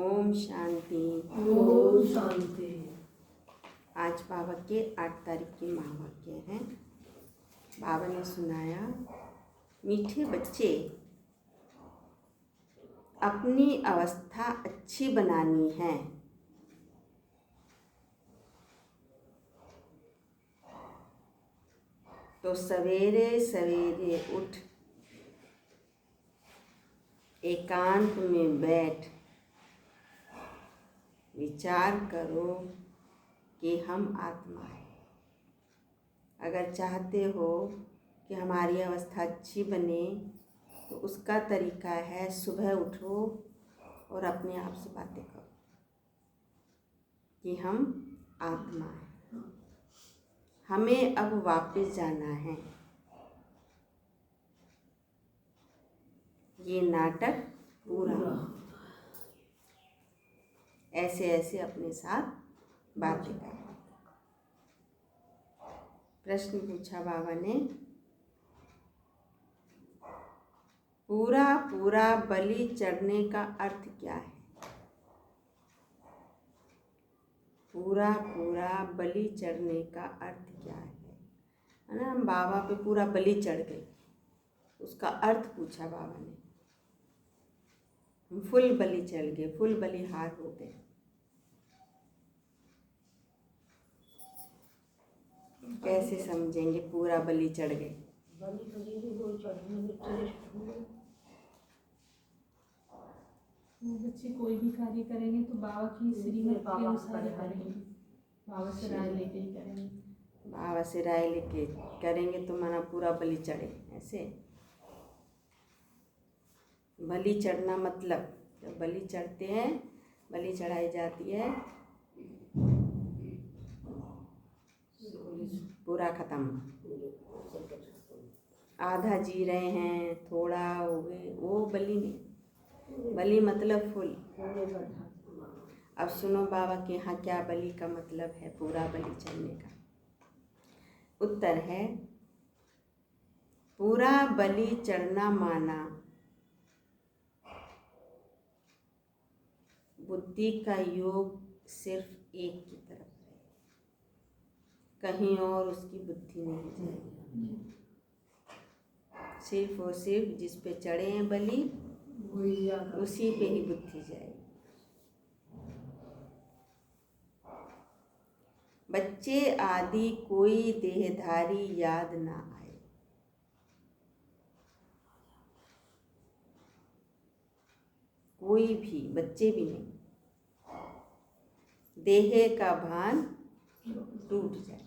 ओम शांति। ओम शांति। आज बाबा के 8 तारीख के महावाक्य हैं। बाबा ने सुनाया, मीठे बच्चे, अपनी अवस्था अच्छी बनानी है। तो सवेरे सवेरे उठ एकांत में बैठ विचार करो कि हम आत्मा हैं। अगर चाहते हो कि हमारी अवस्था अच्छी बने तो उसका तरीका है सुबह उठो और अपने आप से बातें करो कि हम आत्मा हैं, हमें अब वापस जाना है। ये नाटक पूरा। ऐसे ऐसे अपने साथ बातें करें। प्रश्न पूछा बाबा ने, पूरा पूरा बलि चढ़ने का अर्थ क्या है? पूरा पूरा बलि चढ़ने का अर्थ क्या है ना? हम बाबा पे पूरा बलि चढ़ गए, उसका अर्थ पूछा बाबा ने। हम फुल बलि चढ़ गए, फुल बलिहार हो गए। कैसे समझेंगे पूरा बलि चढ़ गए? बच्चे कोई भी कार्य करेंगे तो बाबा की श्रीमत के अनुसार ही करेंगे। बाबा से राय लेके ही करेंगे। बाबा से राय लेके करेंगे तो माना पूरा बलि चढ़े। ऐसे बलि चढ़ना मतलब, जब बलि चढ़ते हैं, बलि चढ़ाई जाती है, पूरा खत्म। आधा जी रहे हैं, थोड़ा हो गए, वो बलि नहीं। बलि मतलब फुल। अब सुनो बाबा के यहाँ क्या बलि का मतलब है, पूरा बलि चढ़ने का। उत्तर है, पूरा बलि चढ़ना माना बुद्धि का योग सिर्फ एक की तरफ है, कहीं और उसकी बुद्धि नहीं जाएगी। सिर्फ और सिर्फ जिस पे चढ़े हैं बलि, उसी पे ही बुद्धि जाएगी। बच्चे आदि कोई देहधारी याद ना आए। कोई भी, बच्चे भी नहीं, देह का भान टूट जाए।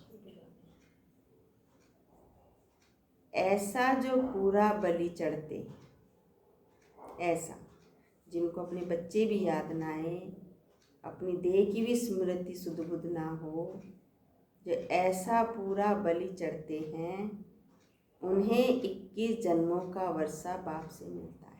ऐसा जो पूरा बलि चढ़ते, ऐसा जिनको अपने बच्चे भी याद ना आए, अपनी देह की भी स्मृति सुध बुध ना हो, जो ऐसा पूरा बलि चढ़ते हैं, उन्हें 21 जन्मों का वर्षा बाप से मिलता है।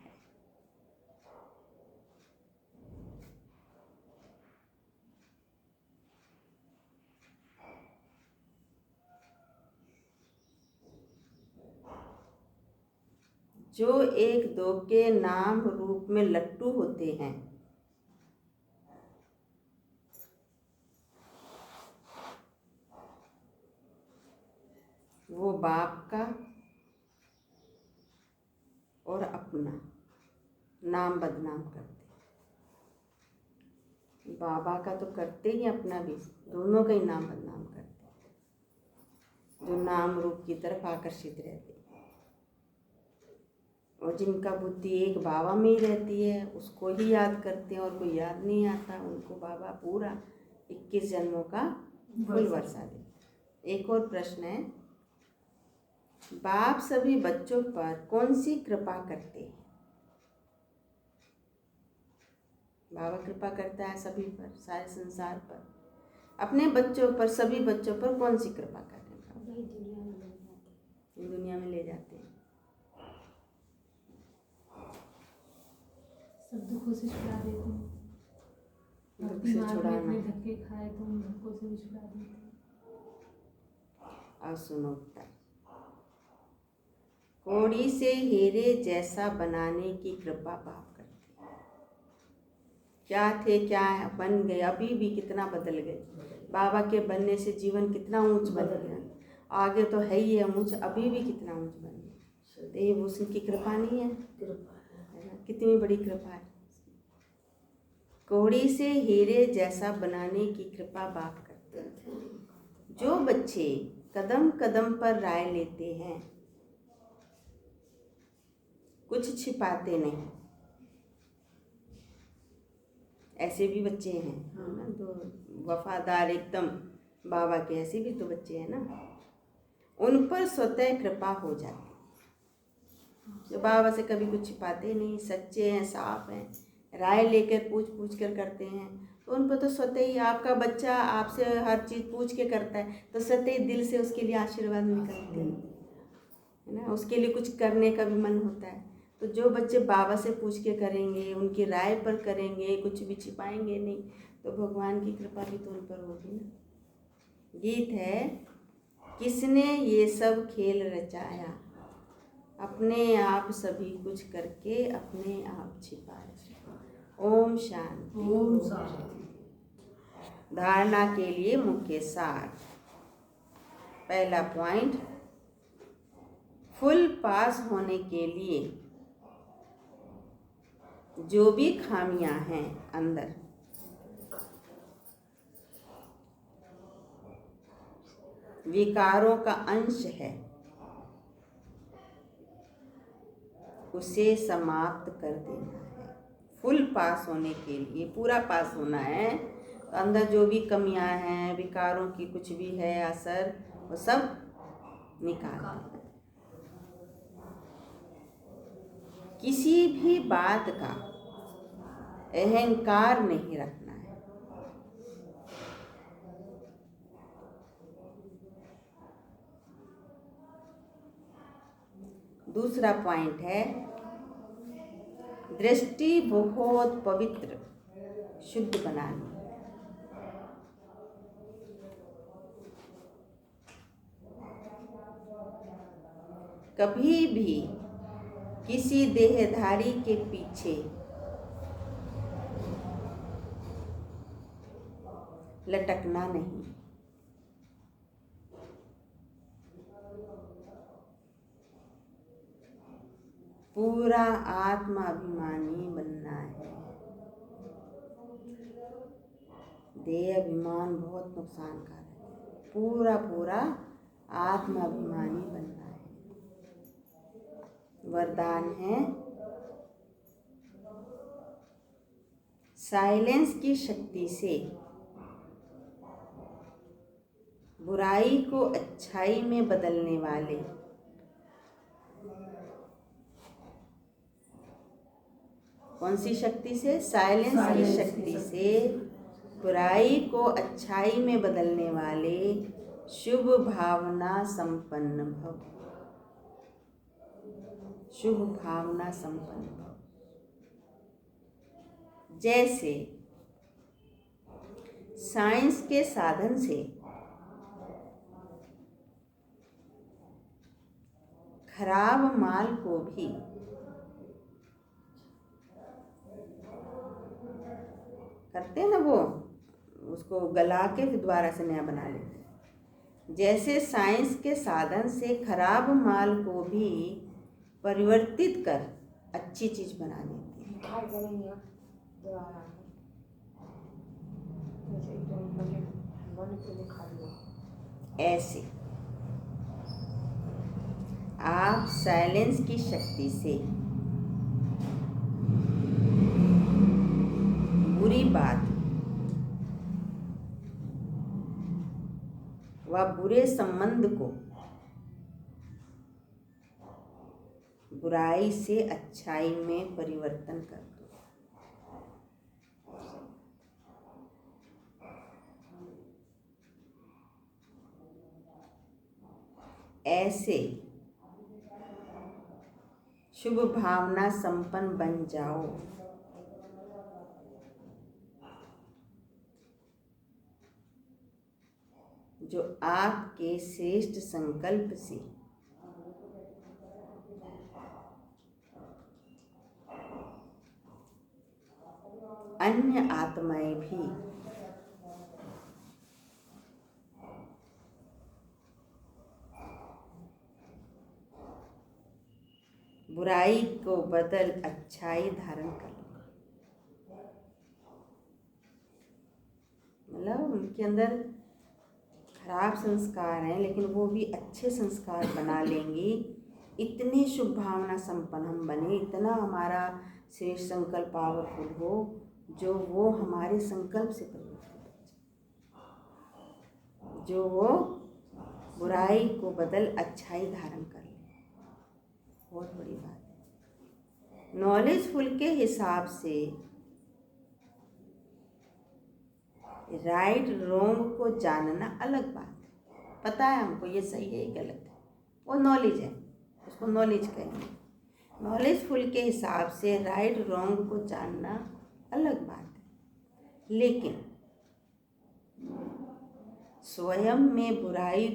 जो एक दो के नाम रूप में लट्टू होते हैं, वो बाप का और अपना नाम बदनाम करते। बाबा का तो करते ही, अपना भी, दोनों का ही नाम बदनाम करते, जो नाम रूप की तरफ आकर्षित रहते। और जिनका बुद्धि एक बाबा में ही रहती है, उसको ही याद करते हैं और कोई याद नहीं आता, उनको बाबा पूरा 21 जन्मों का फुल वर्षा देते। एक और प्रश्न है, बाप सभी बच्चों पर कौन सी कृपा करते हैं? बाबा कृपा करता है सभी पर, सारे संसार पर। अपने बच्चों पर, सभी बच्चों पर कौन सी कृपा कर रहे हैं? दुनिया में ले जाते हैं। सब दुखों से छुड़ा देते हैं। दुख से छुड़ाना। धक्के खाए तो उन धक्कों से भी छुड़ा देते हैं। और सुनो उत्तर, कोड़ी से हीरे जैसा बनाने की कृपा बाप करते हैं। क्या थे क्या बन गए, अभी भी कितना बदल गए। बाबा के बनने से जीवन कितना ऊंच बन गया, आगे तो है ही है ऊंच, अभी भी कितना ऊंच बन गया। तो ये उसकी कृपा नहीं है ना, कितनी बड़ी कृपा है। कौड़ी से हीरे जैसा बनाने की कृपा बाप करते हैं। जो बच्चे कदम कदम पर राय लेते हैं, कुछ छिपाते नहीं, ऐसे भी बच्चे हैं ना, तो वफादार एकदम बाबा के, ऐसे भी तो बच्चे हैं ना, उन पर स्वतः कृपा हो जाती। जो बाबा से कभी कुछ छिपाते नहीं, सच्चे हैं, साफ हैं, राय लेकर पूछ पूछ कर करते हैं, तो उन पर तो स्वतः ही, आपका बच्चा आपसे हर चीज़ पूछ के करता है तो स्वतः ही दिल से उसके लिए आशीर्वाद निकलते हैं, है ना, उसके लिए कुछ करने का भी मन होता है। तो जो बच्चे बाबा से पूछ के करेंगे, उनकी राय पर करेंगे, कुछ भी छिपाएंगे नहीं, तो भगवान की कृपा भी तो उन पर होगी ना। गीत है, किसने ये सब खेल रचाया, अपने आप सभी कुछ करके अपने आप छिपाया। ओम शांति। ओम शांति। धारणा के लिए मुख्य सार। पहला पॉइंट, फुल पास होने के लिए जो भी खामियां हैं अंदर, विकारों का अंश है, उसे समाप्त कर देना है। फुल पास होने के लिए, पूरा पास होना है, तो अंदर जो भी कमियां हैं, विकारों की कुछ भी है असर, वो सब निकाल देना। किसी भी बात का अहंकार नहीं रखना है। दूसरा पॉइंट है, दृष्टि बहुत पवित्र शुद्ध बनानी। कभी भी किसी देहधारी के पीछे लटकना नहीं। पूरा आत्माभिमानी बनना है। देह अभिमान बहुत नुकसानकारक है। पूरा पूरा आत्माभिमानी बनना है। वरदान है, साइलेंस की शक्ति से बुराई को अच्छाई में बदलने वाले कौन सी शक्ति से? साइलेंस की शक्ति से बुराई को अच्छाई में बदलने वाले शुभ भावना संपन्न भव। शुभ भावना संपन्न भव। जैसे साइंस के साधन से खराब माल को भी करते हैं ना, वो उसको गला के फिर दोबारा से नया बना लेते हैं। जैसे साइंस के साधन से खराब माल को भी परिवर्तित कर अच्छी चीज बना देते हैं। ऐसे आप साइलेंस की शक्ति से बुरी बात व बुरे संबंध को बुराई से अच्छाई में परिवर्तन कर दो। ऐसे शुभ भावना संपन्न बन जाओ। जो आपके श्रेष्ठ संकल्प से अन्य आत्माएं भी बुराई को बदल अच्छाई धारण कर लें। मतलब उनके अंदर खराब संस्कार हैं लेकिन वो भी अच्छे संस्कार बना लेंगी। इतने शुभ भावना संपन्न हम बने, इतना हमारा श्रेष्ठ संकल्प पावरफुल हो जो वो हमारे संकल्प से परिवर्तित हो, जो वो बुराई को बदल अच्छाई धारण कर ले। बहुत बड़ी बात है। नॉलेजफुल के हिसाब से राइट रोंग को जानना अलग बात है। पता है हमको ये सही है ये गलत है, वो नॉलेज है, उसको नॉलेज कहेंगे। नॉलेजफुल के हिसाब से राइट रोंग को जानना अलग बात है, लेकिन स्वयं में बुराई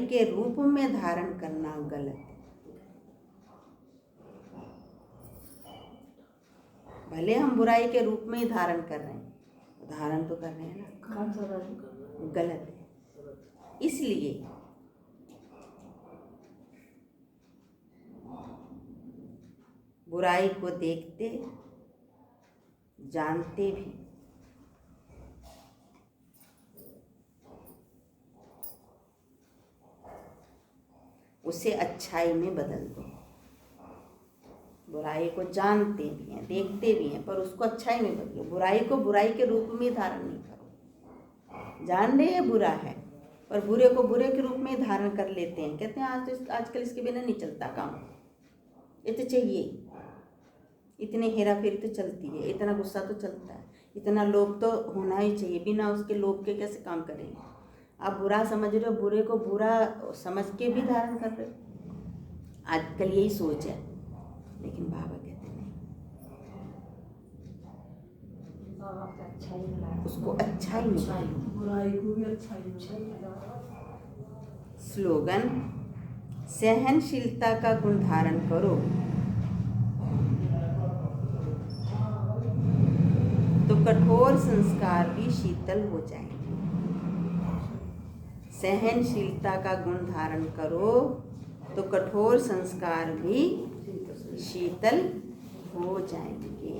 के रूप में धारण करना गलत है। भले हम बुराई के रूप में ही धारण कर रहे हैं, धारण तो कर रहे हैं ना, गलत है। इसलिए बुराई को देखते जानते भी उसे अच्छाई में बदल दो। बुराई को जानते भी हैं, देखते भी हैं, पर उसको अच्छाई में बदलो। बुराई को बुराई के रूप में धारण नहीं करो। जान रहे हैं बुरा है, पर बुरे को बुरे के रूप में धारण कर लेते हैं। कहते हैं आजकल इसके बिना नहीं चलता काम, ये तो चाहिए, इतने हेरा फेरी तो चलती है, इतना गुस्सा तो चलता है, इतना लोभ तो होना ही चाहिए, बिना उसके लोभ के कैसे काम करेंगे। आप बुरा समझ रहे हो, बुरे को बुरा समझ के भी धारण कर रहे हो। आजकल यही सोच है, लेकिन बाबा कहते नहीं, उसको अच्छाई में, बुराई को भी अच्छाई में। स्लोगन: सहनशीलता का गुण धारण करो तो कठोर संस्कार भी शीतल हो जाएंगे। सहनशीलता का गुण धारण करो तो कठोर संस्कार भी शीतल हो जाएंगे।